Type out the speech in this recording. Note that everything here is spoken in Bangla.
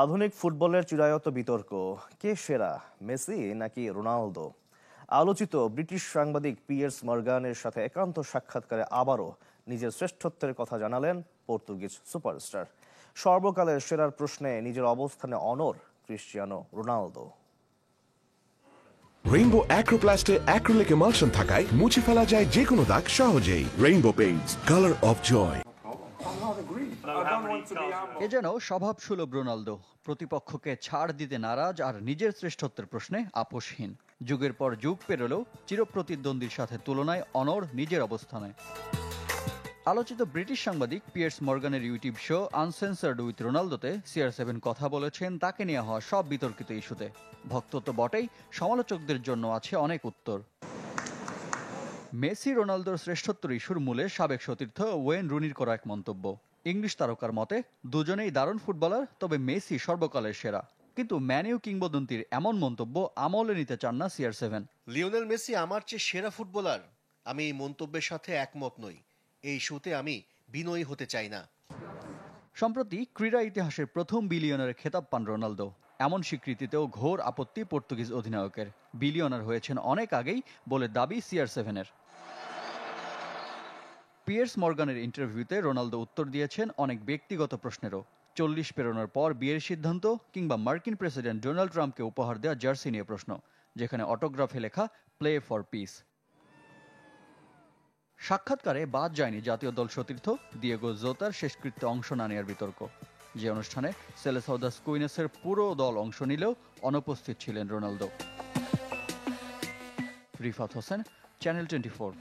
আধুনিক ফুটবলের চিরায়ত বিতর্ক, কে সেরা, মেসি নাকি রোনালদো? আলোচিত ব্রিটিশ সাংবাদিক পিয়ার্স মর্গানের সাথে একান্ত সাক্ষাৎকারে আবারও নিজের শ্রেষ্ঠত্বের কথা জানালেন পর্তুগিজ সুপারস্টার। সর্বকালের সেরার প্রশ্নে নিজের অবস্থানে অনড় ক্রিশ্চিয়ানো রোনালদো। রেইনবো অ্যাক্রোপ্লাস্টে অ্যাক্রিলিক এমালশন থাকায় মুছে ফেলা যায় যে কোনো দাগ সহজেই। Rainbow paints, colour of joy. এ যেন স্বভাবসুলভ রোনালদো, প্রতিপক্ষকে ছাড় দিতে নারাজ আর নিজের শ্রেষ্ঠত্বের প্রশ্নে আপোষহীন। যুগের পর যুগ পেরোলেও চিরপ্রতিদ্বন্দ্বীর সাথে তুলনায় অনড় নিজের অবস্থানে। আলোচিত ব্রিটিশ সাংবাদিক পিয়ার্স মর্গানের ইউটিউব শো আনসেন্সার্ড উইথ রোনালদোতে CR7 কথা বলেছেন তাকে নিয়ে হওয়া সব বিতর্কিত ইস্যুতে। ভক্ত তো বটেই, সমালোচকদের জন্য আছে অনেক উত্তর। মেসি রোনালদোর শ্রেষ্ঠত্ব ইস্যুর মূলে সাবেক সতীর্থ ওয়েন রুনির করা এক মন্তব্য। ইংলিশ তারকার মতে দুজনেই দারুণ ফুটবলার, তবে মেসি সর্বকালের সেরা। কিন্তু ম্যানিউ কিংবদন্তির এমন মন্তব্য আমলে নিতে চান না CR7। লিওনেল মেসি আমার চেয়ে সেরা ফুটবলার, আমি এই মন্তব্যের সাথে একমত নই। এই ইস্যুতে আমি বিনয়ী হতে চাই না। সম্প্রতি ক্রীড়া ইতিহাসের প্রথম বিলিয়নারের খেতাব পান রোনালদো। এমন স্বীকৃতিতেও ঘোর আপত্তি পর্তুগিজ অধিনায়কের। বিলিয়নার হয়েছেন অনেক আগেই বলে দাবি CR7-এর। পিয়ার্স মর্গানের ইন্টারভিউতে রোনালদো উত্তর দিয়েছেন অনেক ব্যক্তিগত প্রশ্নেরও। 40 পেরোনোর পর বিয়ের সিদ্ধান্ত, কিংবা মার্কিন প্রেসিডেন্ট ডোনাল্ড ট্রাম্পকে উপহার দেওয়া জার্সি নিয়ে প্রশ্ন, যেখানে অটোগ্রাফে লেখা প্লে ফর পিস। সাক্ষাৎকারে বাদ যায়নি জাতীয় দল সতীর্থ দিয়েগো জোতার শেষকৃত্যে অংশ না নেওয়ার বিতর্ক। যে অনুষ্ঠানে সেলেসাউদাস কুইনেসের পুরো দল অংশ নিলেও অনুপস্থিত ছিলেন রোনালদো। রিফাত হোসেন, চ্যানেল 24।